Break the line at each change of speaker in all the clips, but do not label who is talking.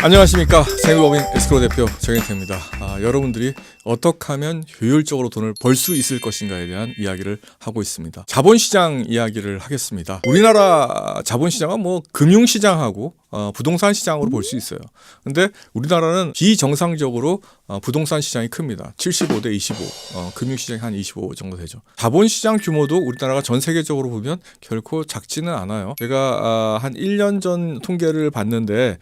안녕하십니까. 생업인 에스크로 대표 정현태입니다. 여러분들이 어떻게 하면 효율적으로 돈을 벌 수 있을 것인가에 대한 이야기를 하고 있습니다. 자본시장 이야기를 하겠습니다. 우리나라 자본시장은 뭐 금융시장하고 부동산 시장으로 볼 수 있어요. 근데 우리나라는 비정상적으로 부동산 시장이 큽니다. 75대 25, 금융시장이 한 25 정도 되죠. 자본시장 규모도 우리나라가 전 세계적으로 보면 결코 작지는 않아요. 제가 한 1년 전 통계를 봤는데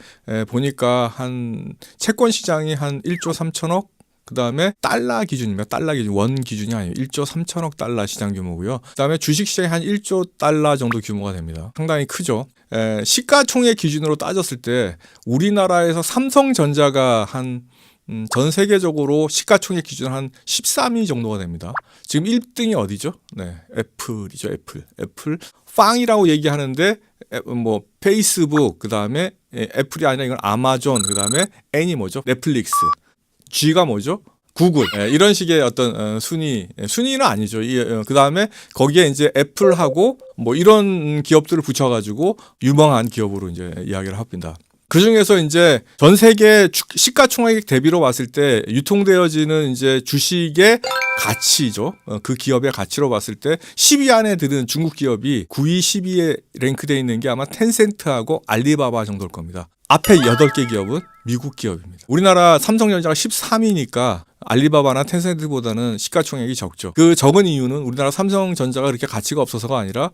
보니까 한 채권 시장이 한 1조 3천억, 그 다음에 달러 기준입니다. 달러 기준, 원 기준이 아니에요. 1조 3천억 달러 시장 규모고요. 그 다음에 주식 시장이 한 1조 달러 정도 규모가 됩니다. 상당히 크죠. 시가총액 기준으로 따졌을 때 우리나라에서 삼성전자가 한 전 세계적으로 시가총액 기준 한 13위 정도가 됩니다. 지금 1등이 어디죠? 네, 애플이죠. 애플 빵이라고 얘기하는데 뭐 페이스북, 그 다음에 애플이 아니라 이건 아마존, 그 다음에 N이 뭐죠? 넷플릭스, G가 뭐죠? 구글. 이런 식의 어떤 순위는 아니죠. 그 다음에 거기에 이제 애플하고 뭐 이런 기업들을 붙여가지고 유망한 기업으로 이제 이야기를 합니다. 그 중에서 이제 전 세계 시가총액 대비로 봤을 때 유통되어지는 이제 주식의 가치죠. 그 기업의 가치로 봤을 때 10위 안에 드는 중국 기업이 9위, 10위에 랭크되어 있는 게 아마 텐센트하고 알리바바 정도일 겁니다. 앞에 8개 기업은 미국 기업입니다. 우리나라 삼성전자가 13위니까 알리바바나 텐센트보다는 시가총액이 적죠. 그 적은 이유는 우리나라 삼성전자가 그렇게 가치가 없어서가 아니라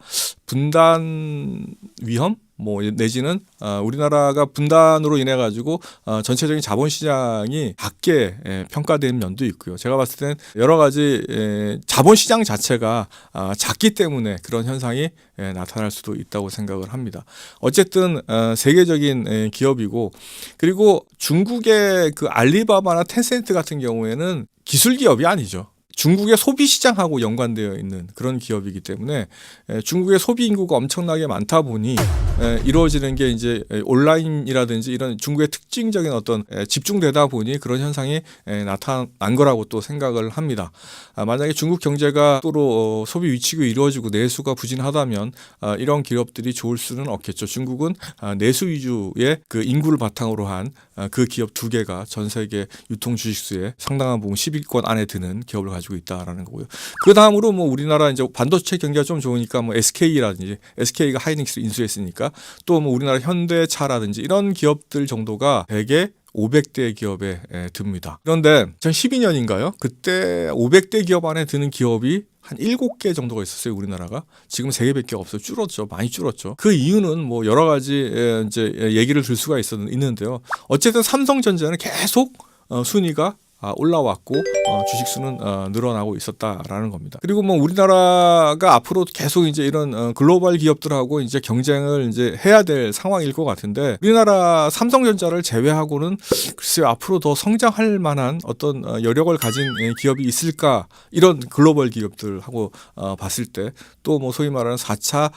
분단 위험? 뭐 내지는 우리나라가 분단으로 인해 가지고 전체적인 자본시장이 작게 평가되는 면도 있고요. 제가 봤을 때는 여러 가지 자본시장 자체가 작기 때문에 그런 현상이 나타날 수도 있다고 생각을 합니다. 어쨌든 세계적인 기업이고, 그리고 중국의 그 알리바바나 텐센트 같은 경우에는 기술 기업이 아니죠. 중국의 소비 시장하고 연관되어 있는 그런 기업이기 때문에 중국의 소비 인구가 엄청나게 많다 보니 이루어지는 게 이제 온라인이라든지 이런 중국의 특징적인 어떤 집중되다 보니 그런 현상이 나타난 거라고 또 생각을 합니다. 만약에 중국 경제가 또로 소비 위축이 이루어지고 내수가 부진하다면 이런 기업들이 좋을 수는 없겠죠. 중국은 내수 위주의 그 인구를 바탕으로 한 그 기업 2개가 전 세계 유통 주식수의 상당한 부분 10위권 안에 드는 기업을 가지고 있다라는 거고요. 그 다음으로 뭐 우리나라 이제 반도체 경기가 좀 좋으니까 뭐 SK라든지, SK가 하이닉스를 인수했으니까 또 뭐 우리나라 현대차라든지 이런 기업들 정도가 대개 500대 기업에 듭니다. 그런데 2012년인가요? 그때 500대 기업 안에 드는 기업이 한 7개 정도가 있었어요, 우리나라가. 지금 3개밖에 없어요. 줄었죠. 많이 줄었죠. 그 이유는 뭐 여러 가지 이제 얘기를 들 수가 있는데요. 어쨌든 삼성전자는 계속 순위가 올라왔고 주식수는 늘어나고 있었다라는 겁니다. 그리고 뭐 우리나라가 앞으로 계속 이제 이런 글로벌 기업들하고 이제 경쟁을 이제 해야 될 상황일 것 같은데, 우리나라 삼성전자를 제외하고는 글쎄요, 앞으로 더 성장할 만한 어떤 여력을 가진 기업이 있을까, 이런 글로벌 기업들하고 봤을 때 또 뭐 소위 말하는 4차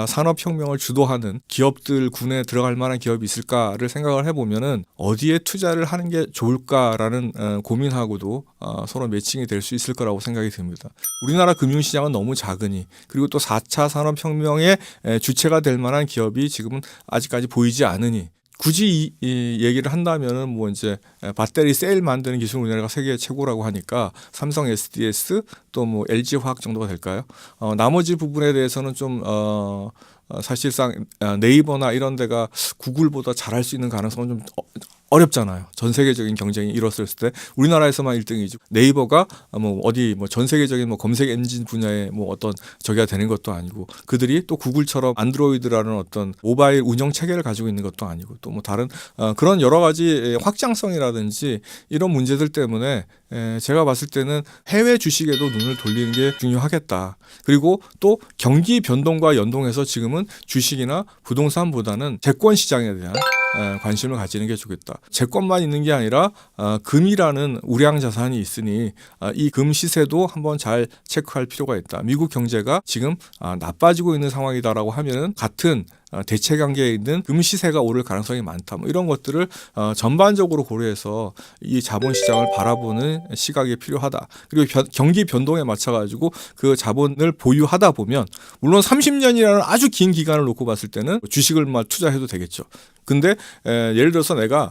산업혁명을 주도하는 기업들 군에 들어갈 만한 기업이 있을까를 생각을 해보면은 어디에 투자를 하는 게 좋을까라는 고민하고도 서로 매칭이 될 수 있을 거라고 생각이 듭니다. 우리나라 금융시장은 너무 작으니, 그리고 또 4차 산업혁명의 주체가 될 만한 기업이 지금은 아직까지 보이지 않으니, 굳이 이 얘기를 한다면은 뭐 이제 배터리 셀 만드는 기술 우리나라가 세계 최고라고 하니까 삼성 SDS 또 뭐 LG 화학 정도가 될까요? 나머지 부분에 대해서는 좀 사실상 네이버나 이런 데가 구글보다 잘할 수 있는 가능성은 좀 어렵잖아요. 전 세계적인 경쟁이 이뤘을 때 우리나라에서만 1등이죠. 네이버가 뭐 어디 뭐 전 세계적인 뭐 검색 엔진 분야에 뭐 어떤 저기가 되는 것도 아니고, 그들이 또 구글처럼 안드로이드라는 어떤 모바일 운영 체계를 가지고 있는 것도 아니고, 또 뭐 다른 그런 여러 가지 확장성이라든지 이런 문제들 때문에 제가 봤을 때는 해외 주식에도 눈을 돌리는 게 중요하겠다. 그리고 또 경기 변동과 연동해서 지금은 주식이나 부동산보다는 채권 시장에 대한 관심을 가지는 게 좋겠다. 채권만 있는 게 아니라 금이라는 우량 자산이 있으니 이 금 시세도 한번 잘 체크할 필요가 있다. 미국 경제가 지금 나빠지고 있는 상황이다라고 하면은 같은 대체 관계에 있는 금 시세가 오를 가능성이 많다. 뭐 이런 것들을 전반적으로 고려해서 이 자본시장을 바라보는 시각이 필요하다. 그리고 경기 변동에 맞춰가지고 그 자본을 보유하다 보면, 물론 30년이라는 아주 긴 기간을 놓고 봤을 때는 주식을 투자해도 되겠죠. 근데 예를 들어서 내가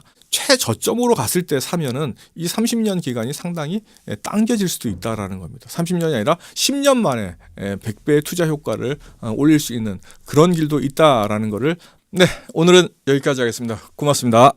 최저점으로 갔을 때 사면은 이 30년 기간이 상당히 당겨질 수도 있다라는 겁니다. 30년이 아니라 10년 만에 100배의 투자 효과를 올릴 수 있는 그런 길도 있다라는 거를 네, 오늘은 여기까지 하겠습니다. 고맙습니다.